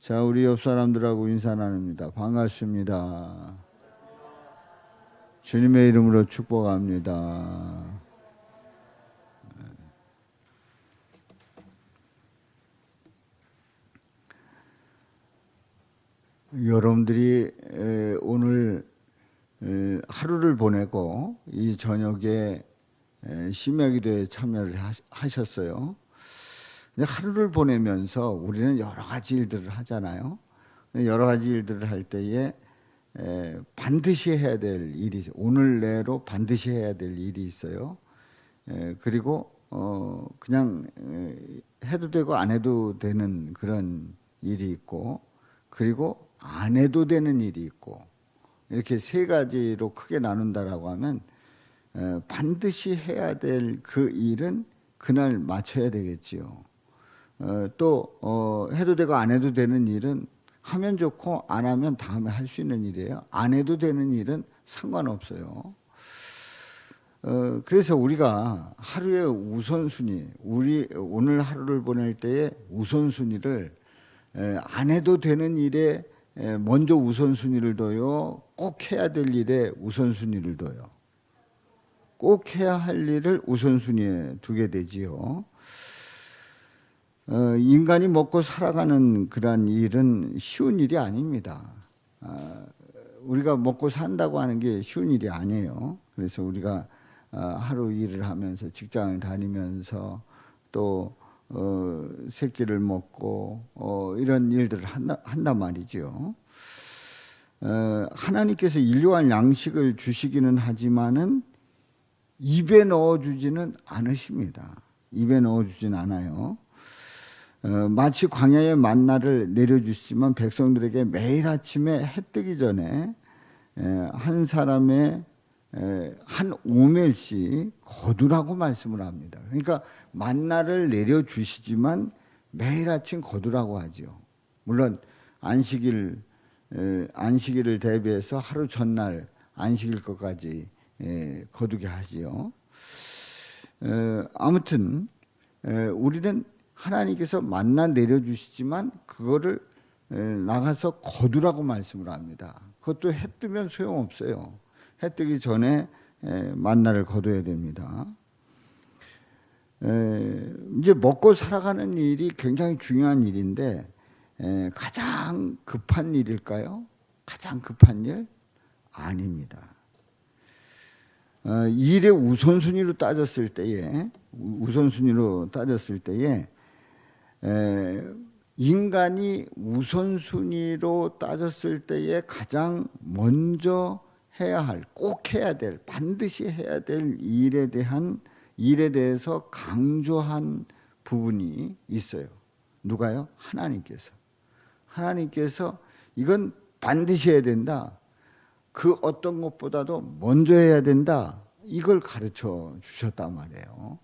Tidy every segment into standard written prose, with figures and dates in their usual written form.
자, 우리 옆 사람들하고 인사 나눕니다. 반갑습니다. 주님의 이름으로 축복합니다. 여러분들이 오늘 하루를 보내고 이 저녁에 심야기도에 참여를 하셨어요. 근데 하루를 보내면서 우리는 여러 가지 일들을 하잖아요. 여러 가지 일들을 할 때에 반드시 해야 될 일이 있어요. 오늘 내로 반드시 해야 될 일이 있어요. 그리고 그냥 해도 되고 안 해도 되는 그런 일이 있고, 그리고 안 해도 되는 일이 있고, 이렇게 세 가지로 크게 나눈다라고 하면 반드시 해야 될 그 일은 그날 맞춰야 되겠지요. 또 해도 되고 안 해도 되는 일은 하면 좋고 안 하면 다음에 할 수 있는 일이에요. 안 해도 되는 일은 상관없어요. 그래서 우리가 하루의 우선순위, 우리 오늘 하루를 보낼 때의 우선순위를 안 해도 되는 일에 먼저 우선순위를 둬요. 꼭 해야 될 일에 우선순위를 둬요. 꼭 해야 할 일을 우선순위에 두게 되지요. 인간이 먹고 살아가는 그런 일은 쉬운 일이 아닙니다. 우리가 먹고 산다고 하는 게 쉬운 일이 아니에요. 그래서 우리가 하루 일을 하면서 직장을 다니면서 또 새끼를 먹고 이런 일들을 한단 말이죠. 하나님께서 일용할 양식을 주시기는 하지만은 입에 넣어주지는 않으십니다. 입에 넣어주진 않아요. 마치 광야의 만나를 내려주시지만 백성들에게 매일 아침에 해 뜨기 전에 한 사람의 한 오멜씩 거두라고 말씀을 합니다. 그러니까 만나를 내려주시지만 매일 아침 거두라고 하죠. 물론 안식일을 대비해서 하루 전날 안식일 것까지 거두게 하지요. 아무튼 우리는 하나님께서 만나 내려주시지만 그거를 나가서 거두라고 말씀을 합니다. 그것도 해 뜨면 소용없어요. 해 뜨기 전에 만나를 거둬야 됩니다. 이제 먹고 살아가는 일이 굉장히 중요한 일인데 가장 급한 일일까요? 가장 급한 일? 아닙니다. 일의 우선순위로 따졌을 때에 인간이 우선순위로 따졌을 때에 가장 먼저 해야 할, 꼭 해야 될, 반드시 해야 될 일에 대해서 강조한 부분이 있어요. 누가요? 하나님께서 이건 반드시 해야 된다. 그 어떤 것보다도 먼저 해야 된다. 이걸 가르쳐 주셨단 말이에요.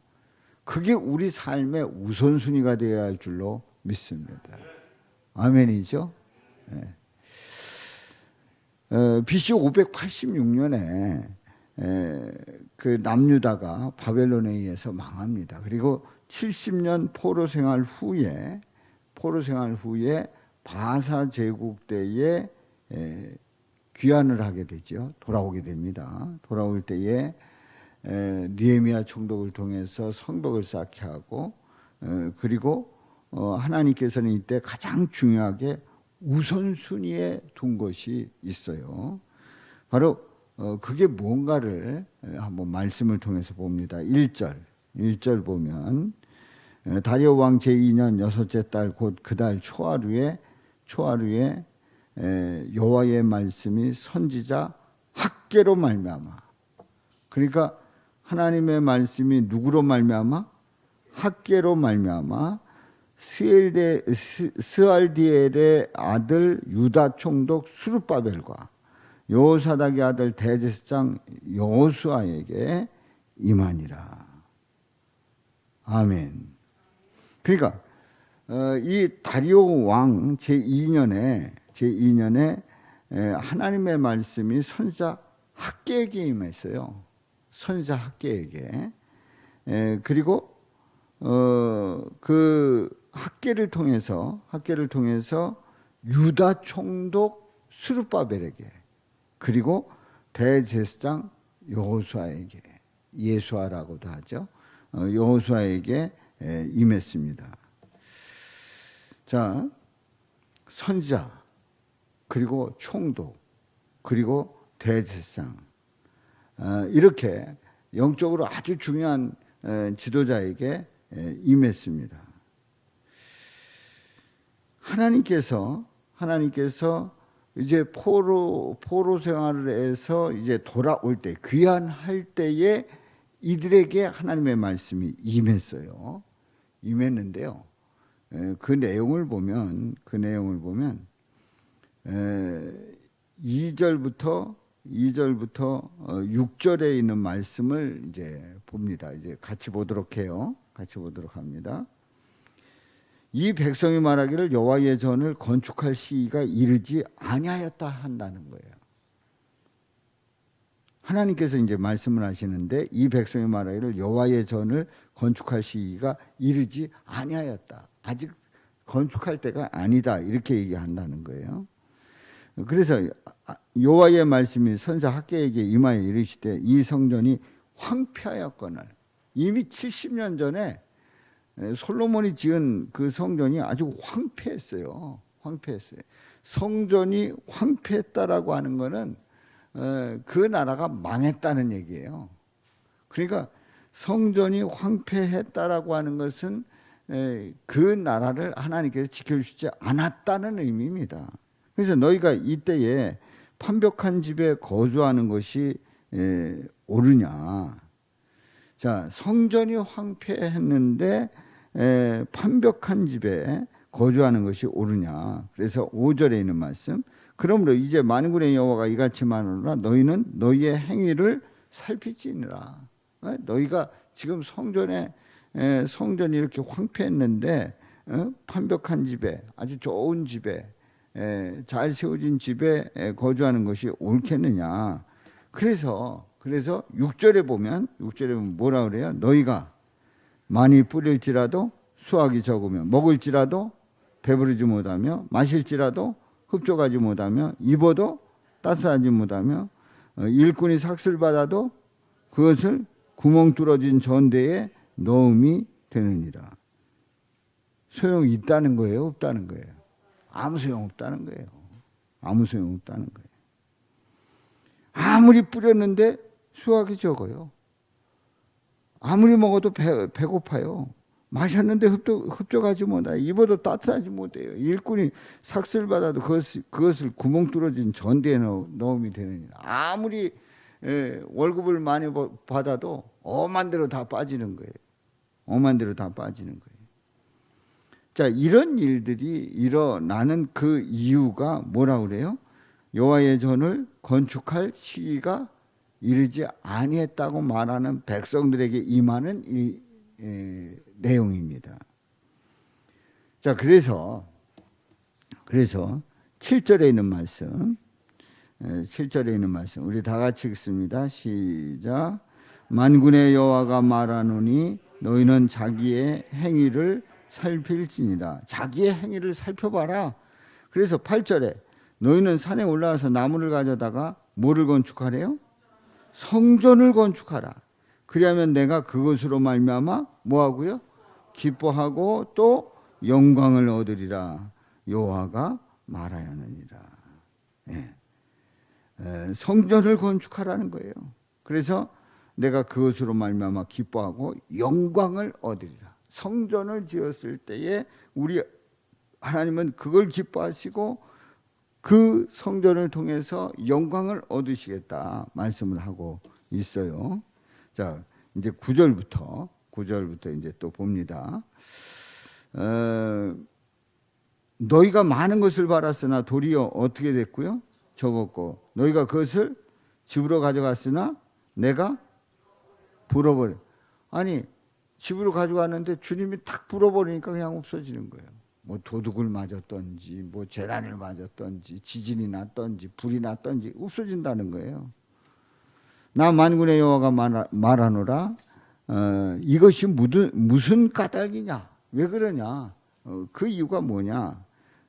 그게 우리 삶의 우선순위가 되어야 할 줄로 믿습니다. 아멘이죠? 네. BC 586년에 그 남유다가 바벨론에 의해서 망합니다. 그리고 70년 포로 생활 후에 바사 제국 때에 귀환을 하게 되죠. 돌아오게 됩니다. 돌아올 때에 느헤미야 총독을 통해서 성벽을 쌓게 하고, 그리고 하나님께서는 이때 가장 중요하게 우선순위에 둔 것이 있어요. 바로 그게 무언가를 한번 말씀을 통해서 봅니다. 1절 보면 다리오 왕 제2년 여섯째 달 곧 그 달 초하루에 여호와의 말씀이 선지자 학개로 말미암아, 그러니까 하나님의 말씀이 누구로 말미암아? 학개로 말미암아 스알디엘의 아들 유다 총독 스룹바벨과 여호사닥의 아들 대제사장 여호수아에게 임하니라. 아멘. 그러니까 이 다리오 왕 제2년에 하나님의 말씀이 선지자 학개에게 임했어요. 선지자 학개에게. 그리고 그 학개를 통해서 유다 총독 스룹바벨에게, 그리고 대제사장 여호수아에게, 예수아라고도 하죠. 여호수아에게 임했습니다. 자, 선지자, 그리고 총독, 그리고 대제사장, 이렇게 영적으로 아주 중요한 지도자에게 임했습니다. 하나님께서 이제 포로 생활을 해서 이제 돌아올 때, 귀환할 때에 이들에게 하나님의 말씀이 임했어요. 임했는데요. 그 내용을 보면 2절부터 6절에 있는 말씀을 이제 봅니다. 이제 같이 보도록 해요. 같이 보도록 합니다. 이 백성이 말하기를 여호와의 전을 건축할 시기가 이르지 아니하였다 한다는 거예요. 하나님께서 이제 말씀을 하시는데, 이 백성이 말하기를 여호와의 전을 건축할 시기가 이르지 아니하였다. 아직 건축할 때가 아니다. 이렇게 얘기한다는 거예요. 그래서 여호와의 말씀이 선지자 학개에게 임하여 이르시되 이 성전이 황폐하였거늘, 이미 70년 전에 솔로몬이 지은 그 성전이 아주 황폐했어요. 성전이 황폐했다라고 하는 것은 그 나라가 망했다는 얘기예요. 그러니까 성전이 황폐했다라고 하는 것은 그 나라를 하나님께서 지켜주시지 않았다는 의미입니다. 그래서 너희가 이때에 판벽한 집에 거주하는 것이 옳으냐. 자, 성전이 황폐했는데 판벽한 집에 거주하는 것이 옳으냐. 그래서 5절에 있는 말씀, 그러므로 이제 만군의 여호와가 이같이 말하노라 너희는 너희의 행위를 살피지니라. 너희가 지금 성전이 이렇게 황폐했는데 판벽한 집에, 아주 좋은 집에, 잘 세워진 집에 거주하는 것이 옳겠느냐. 그래서 6절에 보면 뭐라 그래요? 너희가 많이 뿌릴지라도 수확이 적으며, 먹을지라도 배부르지 못하며, 마실지라도 흡족하지 못하며, 입어도 따뜻하지 못하며, 일꾼이 삭슬 받아도 그것을 구멍 뚫어진 전대에 넣음이 되느니라. 소용이 있다는 거예요, 없다는 거예요? 아무 소용 없다는 거예요. 아무리 뿌렸는데 수확이 적어요. 아무리 먹어도 배고파요. 마셨는데 흡족하지 못해요. 입어도 따뜻하지 못해요. 일꾼이 삭슬 받아도 그것을 구멍 뚫어진 전대에 넣음이 되느니라. 아무리 월급을 많이 받아도 엄한 대로 다 빠지는 거예요. 자, 이런 일들이 일어나는 그 이유가 뭐라 그래요? 여호와의 전을 건축할 시기가 이르지 아니했다고 말하는 백성들에게 임하는 이 내용입니다. 자, 그래서 7절에 있는 말씀, 우리 다 같이 읽습니다. 시작. 만군의 여호와가 말하노니 너희는 자기의 행위를 살필지니라. 자기의 행위를 살펴봐라. 그래서 8절에 너희는 산에 올라가서 나무를 가져다가 뭐를 건축하래요? 성전을 건축하라. 그리하면 내가 그것으로 말미암아 뭐하고요? 기뻐하고 또 영광을 얻으리라. 여호와가 말하였느니라. 성전을 건축하라는 거예요. 그래서 내가 그것으로 말미암아 기뻐하고 영광을 얻으리라. 성전을 지었을 때에 우리 하나님은 그걸 기뻐하시고 그 성전을 통해서 영광을 얻으시겠다 말씀을 하고 있어요. 자, 이제 9절부터 이제 또 봅니다. 너희가 많은 것을 바랐으나 도리어 어떻게 됐고요? 적었고, 너희가 그것을 집으로 가져갔으나 내가 불어버려. 아니, 집으로 가져갔는데 주님이 탁 불어버리니까 그냥 없어지는 거예요. 뭐 도둑을 맞았던지, 뭐 재난을 맞았던지, 지진이 났던지, 불이 났던지 없어진다는 거예요. 나 만군의 여호와가 말하노라. 이것이 무슨 까닭이냐? 왜 그러냐? 그 이유가 뭐냐?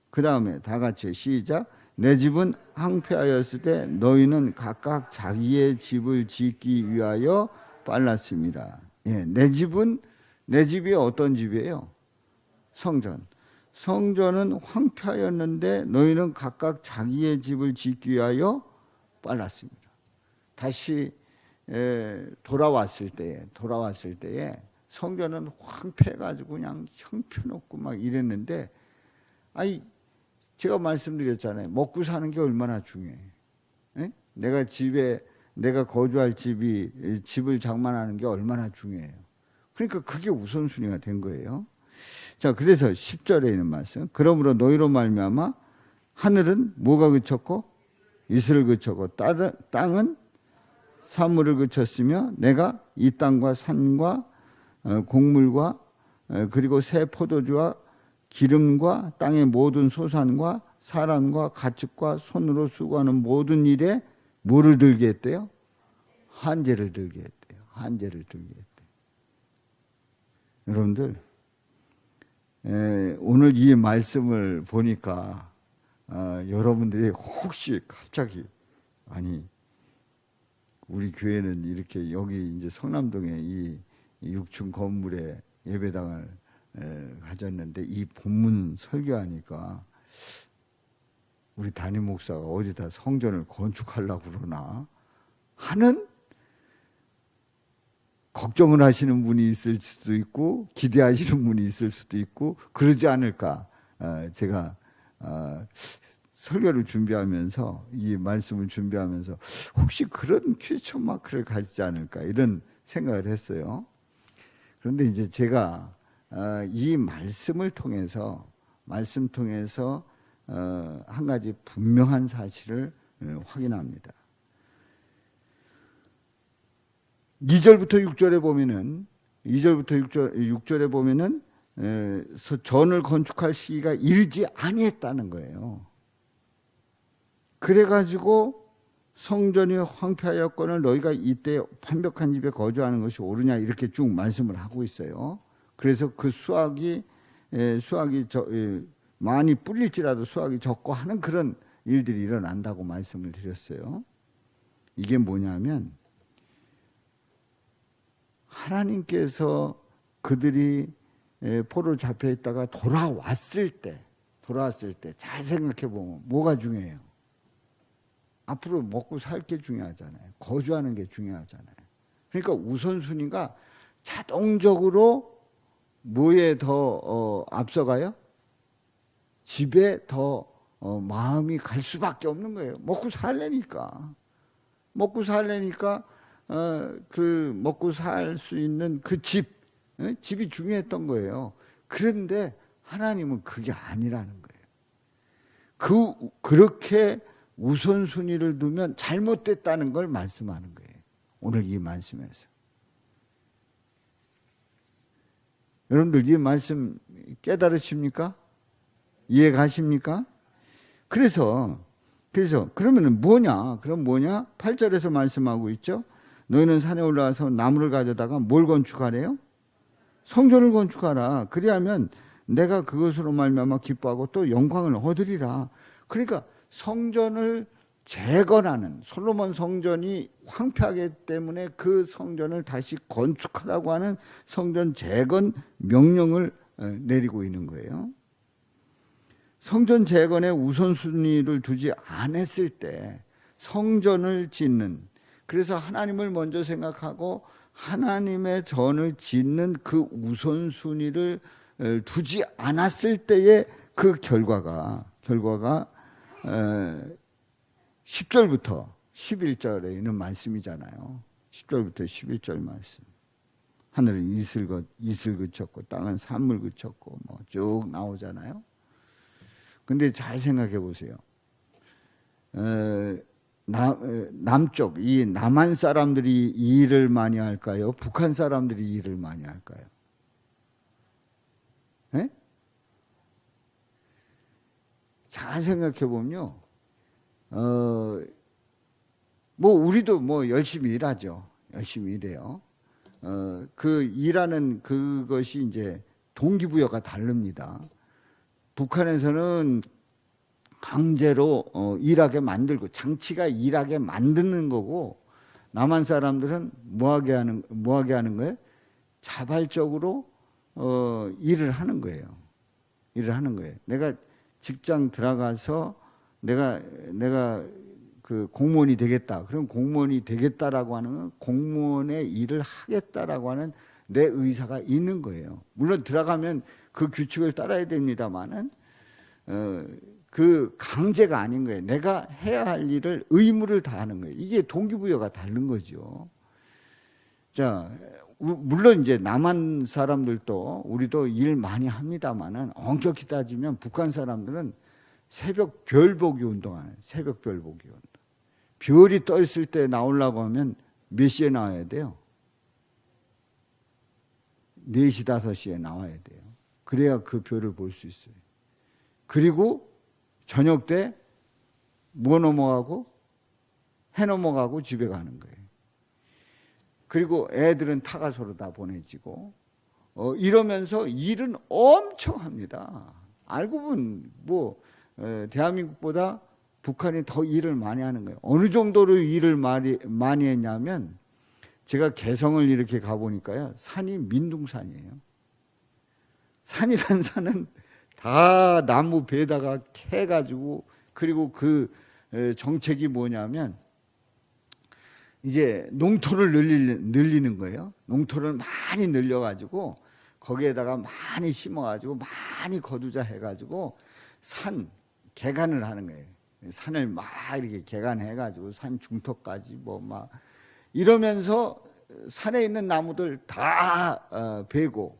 그 다음에 다 같이 시작. 내 집은 황폐하였을 때 너희는 각각 자기의 집을 짓기 위하여 빨랐습니다. 예, 내 집이 어떤 집이에요? 성전. 성전은 황폐하였는데 너희는 각각 자기의 집을 짓기 위하여 빨랐습니다. 다시 돌아왔을 때에 성전은 황폐해가지고 그냥 형편없고 막 이랬는데, 아니 제가 말씀드렸잖아요. 먹고 사는 게 얼마나 중요해. 에? 내가 거주할 집을 장만하는 게 얼마나 중요해요. 그러니까 그게 우선순위가 된 거예요. 자, 그래서 10절에 있는 말씀. 그러므로 너희로 말미암아 하늘은 뭐가 그쳤고 이슬을 그쳤고 땅은 사물을 그쳤으며 내가 이 땅과 산과 곡물과 그리고 새 포도주와 기름과 땅의 모든 소산과 사람과 가축과 손으로 수고하는 모든 일에 뭐를 들게 했대요? 한제를 들게 했대요. 한제를 들게 했대요. 여러분들, 오늘 이 말씀을 보니까 여러분들이 혹시 갑자기, 아니 우리 교회는 이렇게 여기 이제 성남동에 이 6층 건물에 예배당을 가졌는데 이 본문 설교하니까 우리 담임 목사가 어디다 성전을 건축하려고 그러나 하는 걱정을 하시는 분이 있을 수도 있고 기대하시는 분이 있을 수도 있고 그러지 않을까. 제가 설교를 준비하면서 이 말씀을 준비하면서 혹시 그런 퀘스천 마크를 가지지 않을까 이런 생각을 했어요. 그런데 이제 제가 이 말씀을 통해서 한 가지 분명한 사실을 확인합니다. 2절부터 6절에 보면은 전을 건축할 시기가 이르지 아니했다는 거예요. 그래가지고 성전이 황폐하였거늘 너희가 이때 완벽한 집에 거주하는 것이 옳으냐 이렇게 쭉 말씀을 하고 있어요. 그래서 그 수확이 많이 뿌릴지라도 수확이 적고 하는 그런 일들이 일어난다고 말씀을 드렸어요. 이게 뭐냐면 하나님께서 그들이 포로로 잡혀 있다가 돌아왔을 때 잘 생각해 보면 뭐가 중요해요? 앞으로 먹고 살 게 중요하잖아요. 거주하는 게 중요하잖아요. 그러니까 우선순위가 자동적으로 뭐에 더 앞서가요? 집에 더 마음이 갈 수밖에 없는 거예요. 먹고 살래니까 그 먹고 살 수 있는 그 집이 중요했던 거예요. 그런데 하나님은 그게 아니라는 거예요. 그렇게 우선순위를 두면 잘못됐다는 걸 말씀하는 거예요. 오늘 이 말씀에서. 여러분들 이 말씀 깨달으십니까? 이해 가십니까? 그래서 그러면은 뭐냐? 그럼 뭐냐? 8절에서 말씀하고 있죠. 너희는 산에 올라가서 나무를 가져다가 뭘 건축하래요? 성전을 건축하라. 그리하면 내가 그것으로 말미암아 기뻐하고 또 영광을 얻으리라. 그러니까 성전을 재건하는, 솔로몬 성전이 황폐하기 때문에 그 성전을 다시 건축하라고 하는 성전 재건 명령을 내리고 있는 거예요. 성전 재건에 우선순위를 두지 않았을 때 성전을 짓는, 그래서 하나님을 먼저 생각하고 하나님의 전을 짓는 그 우선순위를 두지 않았을 때의 그 결과가 10절부터 11절에 있는 말씀이잖아요. 10절부터 11절 말씀. 하늘은 이슬 그쳤고 땅은 산물 그쳤고 뭐 쭉 나오잖아요. 근데 잘 생각해 보세요. 남쪽 이 남한 사람들이 이 일을 많이 할까요? 북한 사람들이 이 일을 많이 할까요? 네? 잘 생각해 보면요. 뭐 우리도 뭐 열심히 일하죠. 열심히 일해요. 그 일하는 그것이 이제 동기부여가 다릅니다. 북한에서는 강제로 일하게 만들고, 장치가 일하게 만드는 거고, 남한 사람들은 뭐하게 하는 거예요? 자발적으로 일을 하는 거예요. 일을 하는 거예요. 내가 직장 들어가서 내가 그 공무원이 되겠다. 그럼 공무원이 되겠다라고 하는 건 공무원의 일을 하겠다라고 하는 내 의사가 있는 거예요. 물론 들어가면 그 규칙을 따라야 됩니다만은 그 강제가 아닌 거예요. 내가 해야 할 일을 의무를 다하는 거예요. 이게 동기부여가 다른 거죠. 자, 물론 이제 남한 사람들도 우리도 일 많이 합니다만은 엄격히 따지면 북한 사람들은 새벽 별보기 운동하는, 새벽 별보기 운동. 별이 떠 있을 때 나오려고 하면 몇 시에 나와야 돼요? 4시, 5시에 나와야 돼요. 그래야 그 별을 볼 수 있어요. 그리고 저녁 때 뭐 넘어가고 해 넘어가고 집에 가는 거예요. 그리고 애들은 타가소로 다 보내지고 이러면서 일은 엄청 합니다. 알고 보면 뭐 대한민국보다 북한이 더 일을 많이 하는 거예요. 어느 정도로 일을 많이 했냐면 제가 개성을 이렇게 가보니까요. 산이 민둥산이에요. 산이란 산은 다 나무 베다가 캐가지고, 그리고 그 정책이 뭐냐면 이제 농토를 늘리는 거예요. 농토를 많이 늘려가지고 거기에다가 많이 심어가지고 많이 거두자 해가지고 개간을 하는 거예요. 산을 막 이렇게 개간해가지고 산 중턱까지 뭐 막 이러면서 산에 있는 나무들 다 베고,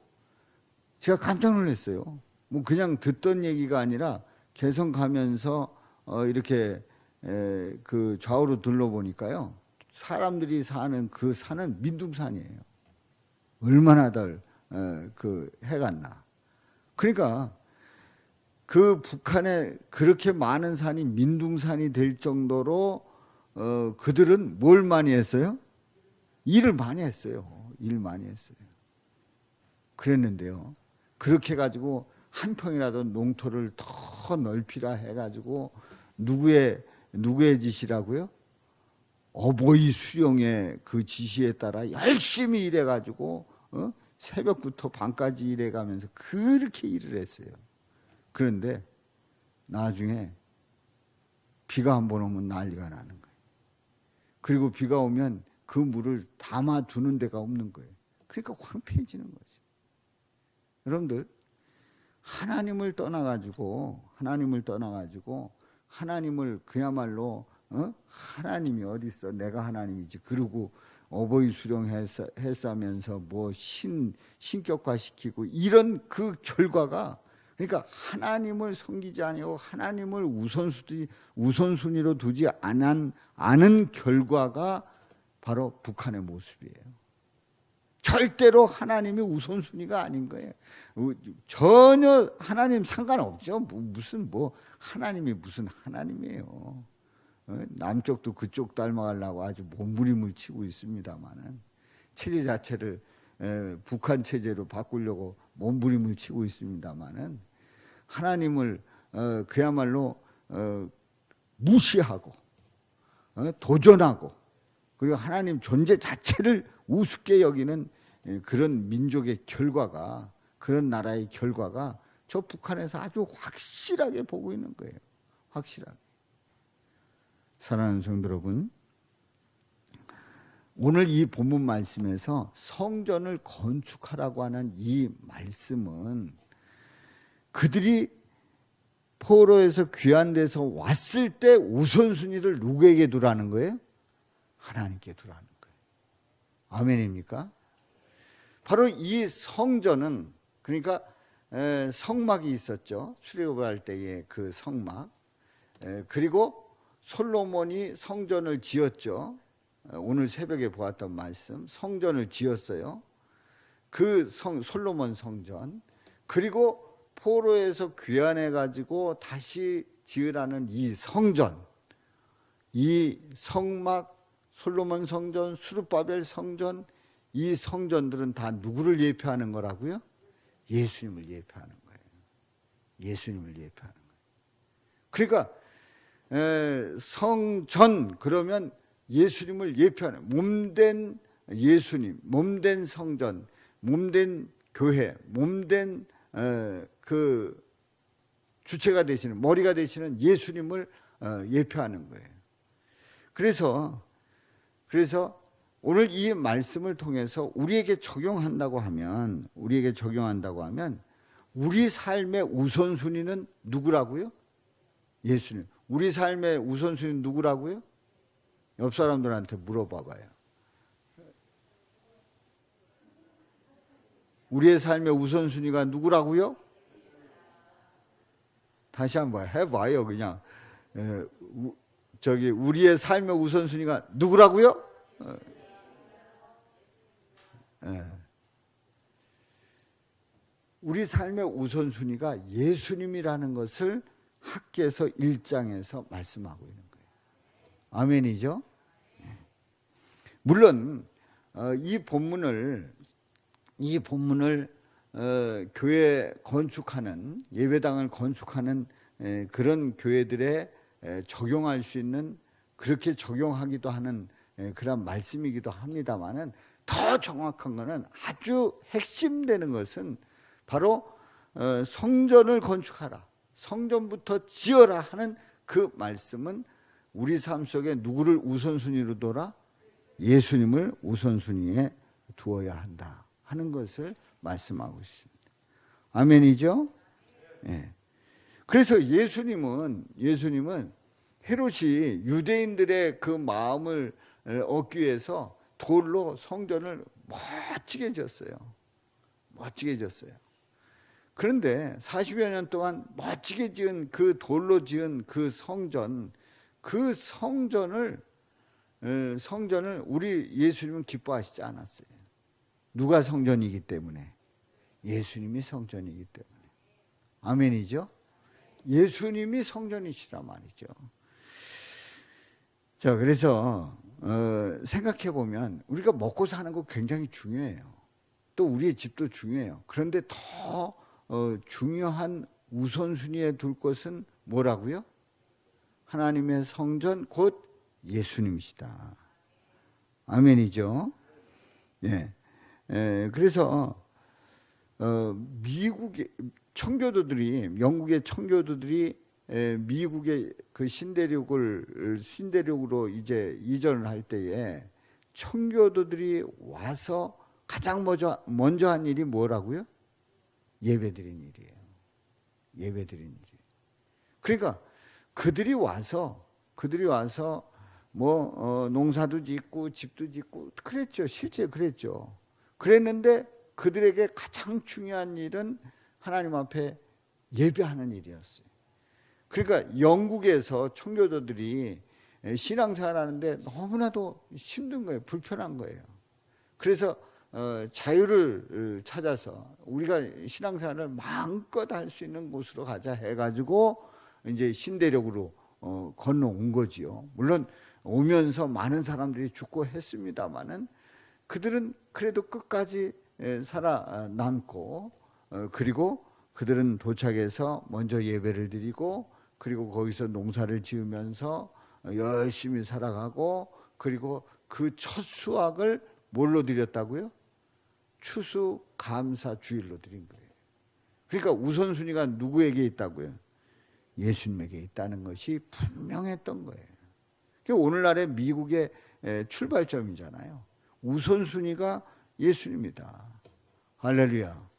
제가 깜짝 놀랐어요. 뭐 그냥 듣던 얘기가 아니라 개성 가면서 이렇게 그 좌우로 둘러보니까요. 사람들이 사는 그 산은 민둥산이에요. 얼마나 그 해갔나. 그러니까 그 북한에 그렇게 많은 산이 민둥산이 될 정도로 그들은 뭘 많이 했어요? 일을 많이 했어요. 일 많이 했어요. 그랬는데요. 그렇게 해가지고 한 평이라도 농토를 더 넓히라 해가지고 누구의 지시라고요? 어버이 수령의 그 지시에 따라 열심히 일해가지고 새벽부터 밤까지 일해가면서 그렇게 일을 했어요. 그런데 나중에 비가 한 번 오면 난리가 나는 거예요. 그리고 비가 오면 그 물을 담아두는 데가 없는 거예요. 그러니까 황폐해지는 거죠. 여러분들, 하나님을 떠나가지고 하나님을 그야말로 하나님이 어디 있어? 내가 하나님이지. 그러고 어버이 수령했으면서 뭐 신격화시키고 이런 그 결과가, 그러니까 하나님을 섬기지 아니하고 하나님을 우선순위로 두지 않은 결과가 바로 북한의 모습이에요. 절대로 하나님이 우선순위가 아닌 거예요. 전혀 하나님 상관없죠. 무슨 하나님이 무슨 하나님이에요. 남쪽도 그쪽 닮아가려고 아주 몸부림을 치고 있습니다만은 체제 자체를 북한 체제로 바꾸려고 몸부림을 치고 있습니다만은 하나님을 그야말로 무시하고 도전하고, 그리고 하나님 존재 자체를 우습게 여기는 그런 민족의 결과가, 그런 나라의 결과가 저 북한에서 아주 확실하게 보고 있는 거예요. 확실하게. 사랑하는 성도 여러분, 오늘 이 본문 말씀에서 성전을 건축하라고 하는 이 말씀은 그들이 포로에서 귀환돼서 왔을 때 우선순위를 누구에게 두라는 거예요? 하나님께 두라는 거예요. 아멘입니까? 바로 이 성전은, 그러니까 성막이 있었죠. 출애굽할 때의 그 성막. 그리고 솔로몬이 성전을 지었죠. 오늘 새벽에 보았던 말씀, 성전을 지었어요. 그 솔로몬 성전. 그리고 포로에서 귀환해 가지고 다시 지으라는 이 성전, 이 성막, 솔로몬 성전, 스룹바벨 성전, 이 성전들은 다 누구를 예표하는 거라고요? 예수님을 예표하는 거예요. 예수님을 예표하는 거예요. 그러니까 성전 그러면 예수님을 예표하는 몸된 예수님, 몸된 성전, 몸된 교회, 몸된 그 주체가 되시는, 머리가 되시는 예수님을 예표하는 거예요. 그래서 오늘 이 말씀을 통해서 우리에게 적용한다고 하면 우리 삶의 우선순위는 누구라고요? 예수님. 우리 삶의 우선순위는 누구라고요? 옆 사람들한테 물어봐봐요. 우리의 삶의 우선순위가 누구라고요? 다시 한번 해봐요. 그냥 우리의 삶의 우선순위가 누구라고요? 우리 삶의 우선순위가 예수님이라는 것을 학개서 1장에서 말씀하고 있는 거예요. 아멘이죠? 물론 이 본문을 교회 건축하는, 예배당을 건축하는 그런 교회들에 적용할 수 있는, 그렇게 적용하기도 하는 그런 말씀이기도 합니다만은, 더 정확한 것은, 아주 핵심되는 것은 바로 성전을 건축하라, 성전부터 지어라 하는 그 말씀은 우리 삶 속에 누구를 우선순위로 둬라? 예수님을 우선순위에 두어야 한다 하는 것을 말씀하고 있습니다. 아멘이죠? 예. 그래서 예수님은 헤롯이 유대인들의 그 마음을 얻기 위해서 돌로 성전을 멋지게 지었어요. 그런데 40여 년 동안 멋지게 지은 그 돌로 지은 그 성전을 우리 예수님은 기뻐하시지 않았어요. 누가 성전이기 때문에? 예수님이 성전이기 때문에. 아멘이죠? 예수님이 성전이시란 말이죠. 자, 그래서 생각해 보면 우리가 먹고 사는 거 굉장히 중요해요. 또 우리의 집도 중요해요. 그런데 더 중요한 우선순위에 둘 것은 뭐라고요? 하나님의 성전 곧 예수님이시다. 아멘이죠? 예. 그래서 미국의 청교도들이, 영국의 청교도들이 미국의 그 신대륙으로 이제 이전을 할 때에 청교도들이 와서 가장 먼저 한 일이 뭐라고요? 예배드린 일이에요. 그러니까 그들이 와서 농사도 짓고 집도 짓고 그랬죠. 실제 그랬죠. 그랬는데 그들에게 가장 중요한 일은 하나님 앞에 예배하는 일이었어요. 그러니까 영국에서 청교도들이 신앙생활하는데 너무나도 힘든 거예요. 불편한 거예요. 그래서 자유를 찾아서 우리가 신앙생활을 마음껏 할 수 있는 곳으로 가자 해가지고 이제 신대륙으로 건너온 거지요. 물론 오면서 많은 사람들이 죽고 했습니다마는 그들은 그래도 끝까지 살아남고, 그리고 그들은 도착해서 먼저 예배를 드리고, 그리고 거기서 농사를 지으면서 열심히 살아가고, 그리고 그 첫 수확을 뭘로 드렸다고요? 추수감사주일로 드린 거예요. 그러니까 우선순위가 누구에게 있다고요? 예수님에게 있다는 것이 분명했던 거예요. 오늘날의 미국의 출발점이잖아요. 우선순위가 예수님이다. 할렐루야.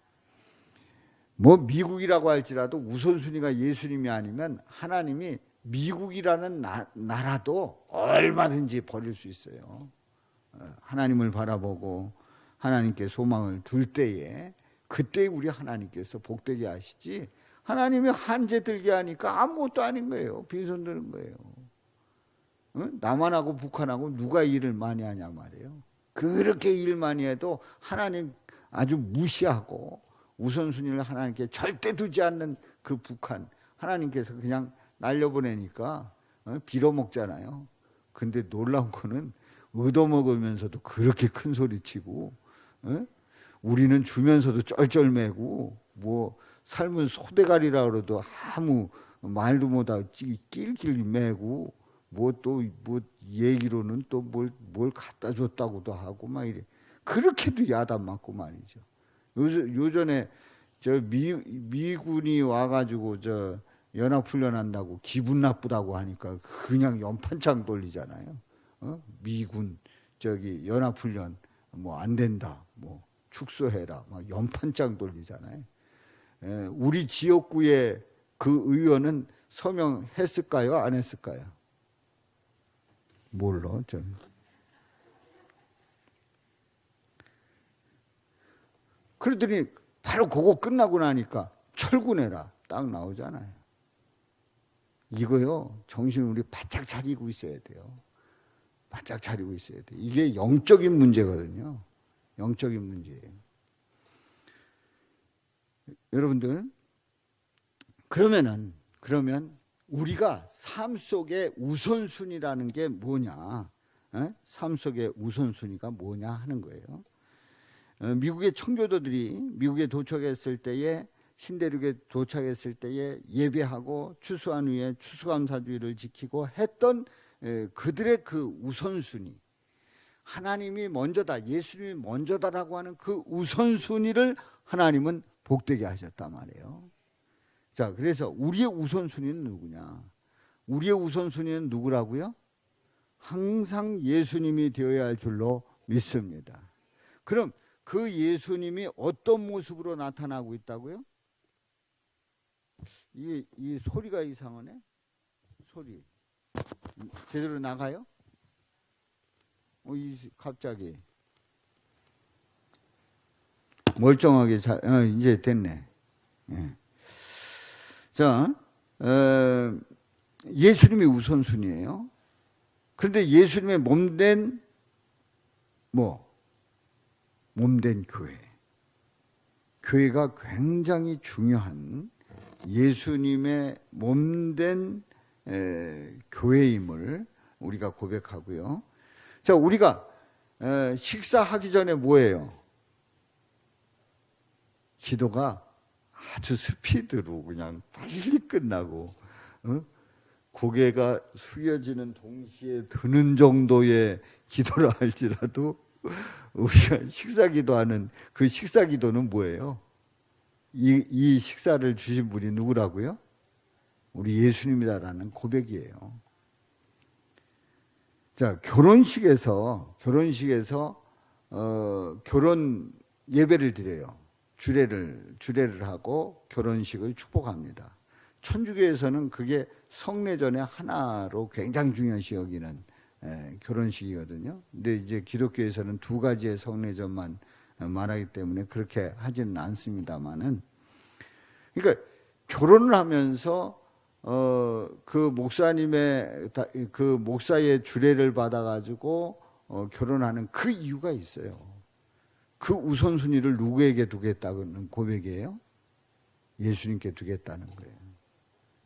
뭐 미국이라고 할지라도 우선순위가 예수님이 아니면 하나님이 미국이라는 나라도 얼마든지 버릴 수 있어요. 하나님을 바라보고 하나님께 소망을 둘 때에, 그때 우리 하나님께서 복되게 하시지, 하나님이 한재 들게 하니까 아무것도 아닌 거예요. 빈손 드는 거예요. 남한하고 북한하고 누가 일을 많이 하냐 말이에요. 그렇게 일 많이 해도 하나님 아주 무시하고 우선순위를 하나님께 절대 두지 않는 그 북한, 하나님께서 그냥 날려보내니까 빌어먹잖아요. 근데 놀라운 거는 얻어먹으면서도 그렇게 큰 소리치고, 우리는 주면서도 쩔쩔매고, 뭐 삶은 소대가리라 그래도 아무 말도 못하고 낄낄 매고 뭐 또 뭐 얘기로는 또 뭘 갖다 줬다고도 하고 막 이래. 그렇게도 야단 맞고 말이죠. 요전에 저 미군이 와가지고 저 연합훈련한다고 기분 나쁘다고 하니까 그냥 연판장 돌리잖아요. 미군 저기 연합훈련 뭐 안 된다, 뭐 축소해라, 막 연판장 돌리잖아요. 우리 지역구의 그 의원은 서명했을까요? 안 했을까요? 몰라, 좀. 그러더니 바로 그거 끝나고 나니까 철군해라 딱 나오잖아요. 이거요, 정신 우리 바짝 차리고 있어야 돼요. 바짝 차리고 있어야 돼. 이게 영적인 문제거든요. 영적인 문제예요. 여러분들, 그러면 우리가 삶 속에 우선순위라는 게 뭐냐? 삶 속에 우선순위가 뭐냐 하는 거예요. 미국의 청교도들이 미국에 도착했을 때에 신대륙에 도착했을 때에 예배하고 추수한 후에 추수감사주의를 지키고 했던 그들의 그 우선순위, 하나님이 먼저다, 예수님이 먼저다라고 하는 그 우선순위를 하나님은 복되게 하셨단 말이에요. 자, 그래서 우리의 우선순위는 누구냐? 우리의 우선순위는 누구라고요? 항상 예수님이 되어야 할 줄로 믿습니다. 그럼 그 예수님이 어떤 모습으로 나타나고 있다고요? 이 소리가 이상하네. 소리 제대로 나가요? 갑자기 멀쩡하게 이제 됐네. 예. 자, 예수님이 우선순위예요. 그런데 예수님의 몸된 몸된 교회. 교회가 굉장히 중요한 예수님의 몸된 교회임을 우리가 고백하고요. 자, 우리가 식사하기 전에 뭐예요? 기도가 아주 스피드로 그냥 빨리 끝나고 고개가 숙여지는 동시에 드는 정도의 기도를 할지라도 우리가 식사기도하는 그 식사기도는 뭐예요? 이 식사를 주신 분이 누구라고요? 우리 예수님이다라는 고백이에요. 자, 결혼식에서 결혼 예배를 드려요. 주례를 하고 결혼식을 축복합니다. 천주교에서는 그게 성례전의 하나로 굉장히 중요시 여기는 결혼식이거든요. 근데 이제 기독교에서는 두 가지의 성례전만 말하기 때문에 그렇게 하지는 않습니다만은, 그러니까 결혼을 하면서 그 목사님의 그 목사의 주례를 받아가지고 결혼하는 그 이유가 있어요. 그 우선순위를 누구에게 두겠다는 고백이에요? 예수님께 두겠다는 거예요.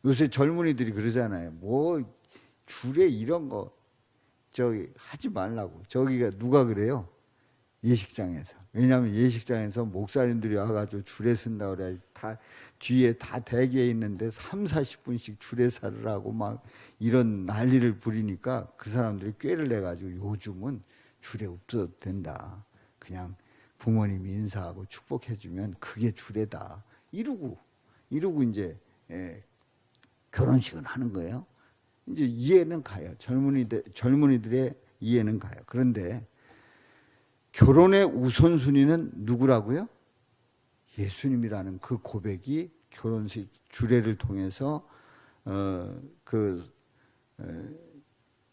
요새 젊은이들이 그러잖아요. 뭐 주례 이런 거 저기 하지 말라고. 저기가 누가 그래요? 예식장에서. 왜냐하면 예식장에서 목사님들이 와가지고 주례 쓴다 그래. 다 뒤에 다 대기에 있는데 30-40분씩 주례사를 하고 막 이런 난리를 부리니까 그 사람들이 꾀를 내가지고 요즘은 주례 없어도 된다. 그냥 부모님이 인사하고 축복해주면 그게 주례다. 이러고 이제 결혼식을 하는 거예요. 이제 이해는 가요. 젊은이들의 이해는 가요. 그런데 결혼의 우선순위는 누구라고요? 예수님이라는 그 고백이 결혼식 주례를 통해서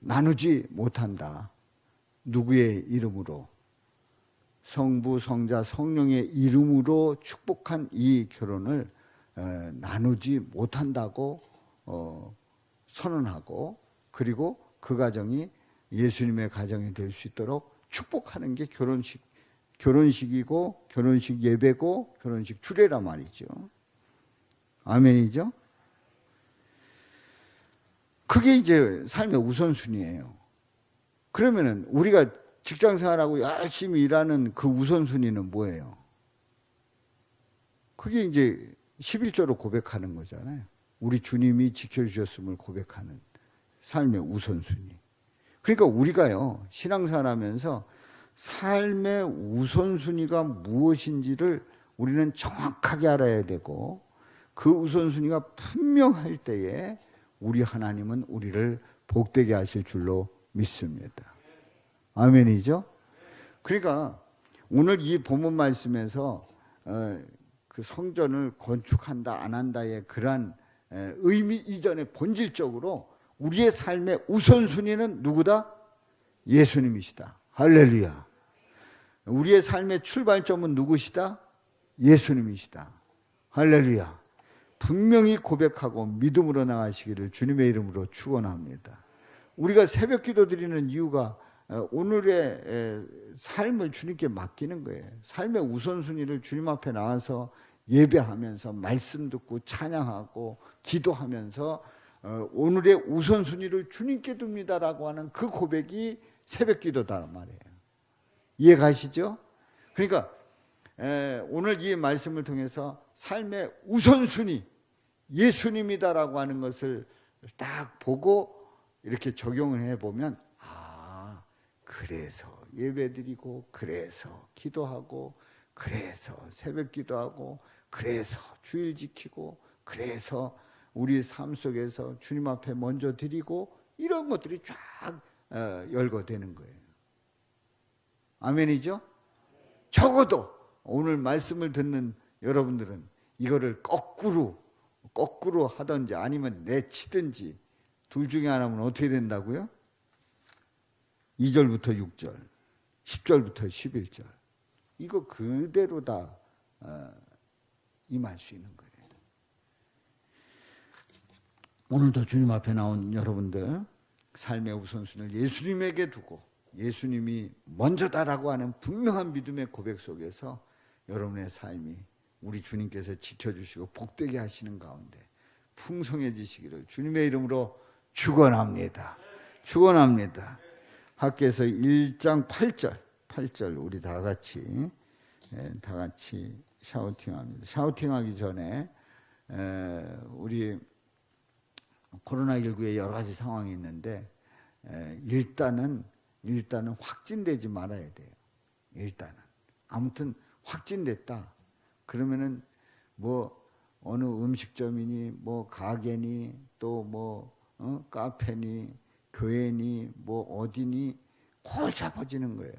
나누지 못한다. 누구의 이름으로? 성부, 성자, 성령의 이름으로 축복한 이 결혼을 나누지 못한다고 선언하고, 그리고 그 가정이 예수님의 가정이 될 수 있도록 축복하는 게 결혼식이고 결혼식 예배고 결혼식 주례란 말이죠. 아멘이죠? 그게 이제 삶의 우선순위예요. 그러면은 우리가 직장 생활하고 열심히 일하는 그 우선순위는 뭐예요? 그게 이제 11조로 고백하는 거잖아요. 우리 주님이 지켜주셨음을 고백하는 삶의 우선순위. 그러니까 우리가요, 신앙생활하면서 삶의 우선순위가 무엇인지를 우리는 정확하게 알아야 되고, 그 우선순위가 분명할 때에 우리 하나님은 우리를 복되게 하실 줄로 믿습니다. 아멘이죠? 그러니까 오늘 이 본문 말씀에서 그 성전을 건축한다 안 한다의 그러한 의미 이전에 본질적으로 우리의 삶의 우선순위는 누구다? 예수님이시다. 할렐루야. 우리의 삶의 출발점은 누구시다? 예수님이시다. 할렐루야. 분명히 고백하고 믿음으로 나가시기를 주님의 이름으로 축원합니다. 우리가 새벽 기도 드리는 이유가 오늘의 삶을 주님께 맡기는 거예요. 삶의 우선순위를 주님 앞에 나와서 예배하면서 말씀 듣고 찬양하고 기도하면서 오늘의 우선순위를 주님께 둡니다라고 하는 그 고백이 새벽 기도다란 말이에요. 이해가시죠? 그러니까 오늘 이 말씀을 통해서 삶의 우선순위 예수님이다라고 하는 것을 딱 보고 이렇게 적용을 해보면, 아, 그래서 예배드리고, 그래서 기도하고, 그래서 새벽 기도하고, 그래서 주일 지키고, 그래서 우리 삶 속에서 주님 앞에 먼저 드리고, 이런 것들이 쫙 열거되는 거예요. 아멘이죠? 적어도 오늘 말씀을 듣는 여러분들은 이거를 거꾸로 하든지 아니면 내치든지 둘 중에 하나면 어떻게 된다고요? 2절부터 6절, 10절부터 11절 이거 그대로 다 임할 수 있는 거예요. 오늘도 주님 앞에 나온 여러분들 삶의 우선순위를 예수님에게 두고 예수님이 먼저다라고 하는 분명한 믿음의 고백 속에서 여러분의 삶이 우리 주님께서 지켜주시고 복되게 하시는 가운데 풍성해지시기를 주님의 이름으로 축원합니다. 축원합니다. 학교에서 1장 8절 우리 다 같이 샤우팅합니다. 샤우팅하기 전에 우리 코로나19의 여러 가지 상황이 있는데 일단은 확진되지 말아야 돼요. 일단은 아무튼 확진됐다. 그러면은 뭐 어느 음식점이니 뭐 가게니 또 뭐 카페니 교회니 뭐 어디니 골 잡아지는 거예요.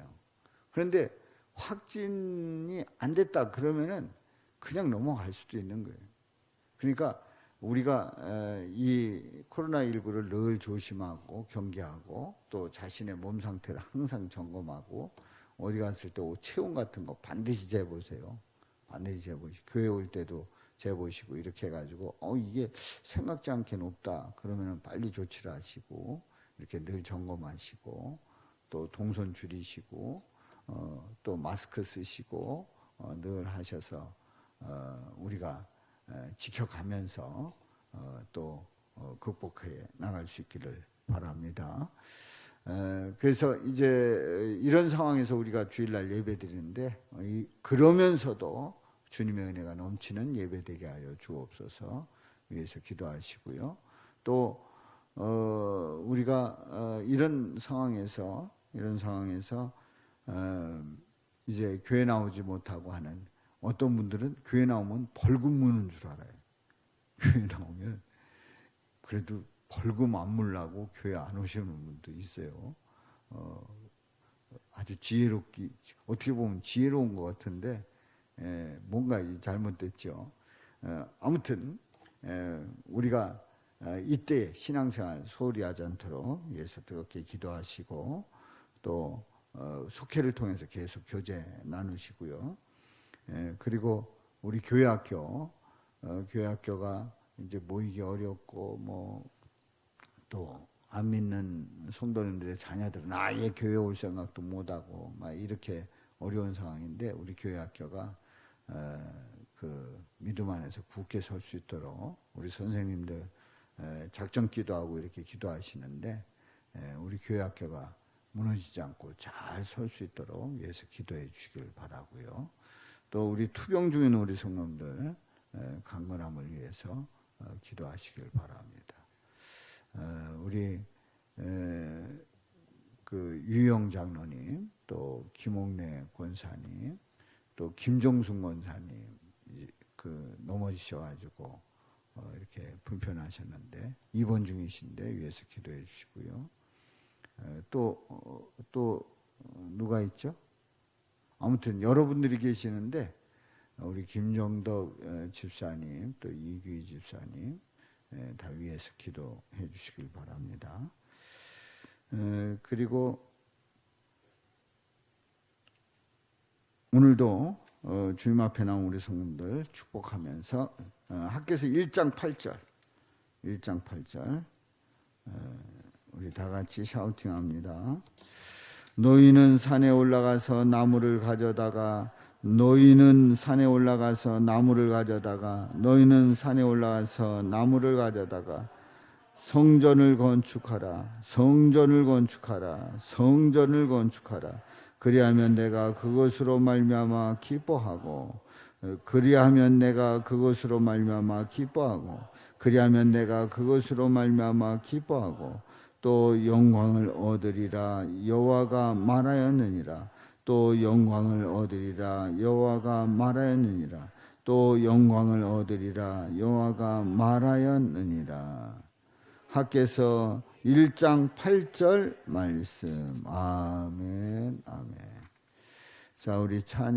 그런데 확진이 안 됐다 그러면은 그냥 넘어갈 수도 있는 거예요. 그러니까 우리가 이 코로나19를 늘 조심하고 경계하고 또 자신의 몸 상태를 항상 점검하고 어디 갔을 때 체온 같은 거 반드시 재보세요. 반드시 재보시고 교회 올 때도 재보시고 이렇게 해가지고 이게 생각지 않게 높다 그러면 빨리 조치를 하시고 이렇게 늘 점검하시고 또 동선 줄이시고 또 마스크 쓰시고 늘 하셔서 우리가 지켜가면서 또 극복해 나갈 수 있기를 바랍니다. 그래서 이제 이런 상황에서 우리가 주일날 예배 드리는데 그러면서도 주님의 은혜가 넘치는 예배 되게 하여 주옵소서 위해서 기도하시고요. 또 우리가 이런 상황에서 이제 교회 나오지 못하고 하는 어떤 분들은 교회 나오면 벌금 무는 줄 알아요. 교회 나오면 그래도 벌금 안 물라고 교회 안 오시는 분도 있어요. 아주 지혜롭기 어떻게 보면 지혜로운 것 같은데 뭔가 잘못됐죠. 아무튼 우리가 이때 신앙생활 소홀히 하지 않도록 위해서 뜨겁게 기도하시고 또 속회를 통해서 계속 교제 나누시고요. 그리고 우리 교회학교가 이제 모이기 어렵고 뭐 또 안 믿는 성도님들의 자녀들은 아예 교회 올 생각도 못하고 막 이렇게 어려운 상황인데 우리 교회학교가 그 믿음 안에서 굳게 설 수 있도록 우리 선생님들 작정 기도하고 이렇게 기도하시는데 우리 교회학교가 무너지지 않고 잘 설 수 있도록 위해서 기도해 주시길 바라고요. 또 우리 투병 중인 우리 성도님들 강건함을 위해서 기도하시길 바랍니다. 우리 그 유영 장로님, 또 김옥래 권사님, 또 김종순 권사님 그 넘어지셔가지고 이렇게 불편하셨는데 입원 중이신데 위해서 기도해 주시고요. 또 누가 있죠? 아무튼 여러분들이 계시는데 우리 김정덕 집사님, 또 이규희 집사님 다 위해서 기도해 주시길 바랍니다. 그리고 오늘도 주님 앞에 나온 우리 성도들 축복하면서 학개서 1장 8절 우리 다 같이 샤우팅합니다. 너희는 산에 올라가서 나무를 가져다가 너희는 산에 올라가서 나무를 가져다가 너희는 산에 올라가서 나무를 가져다가 성전을 건축하라. 성전을 건축하라. 성전을 건축하라. 그리하면 내가 그것으로 말미암아 기뻐하고 그리하면 내가 그것으로 말미암아 기뻐하고 그리하면 내가 그것으로 말미암아 기뻐하고 또 영광을 얻으리라. 여호와가 말하였느니라. 또 영광을 얻으리라. 여호와가 말하였느니라. 또 영광을 얻으리라. 여호와가 말하였느니라. 학개서 1장 8절 말씀. 아멘, 아멘. 자, 우리 찬양.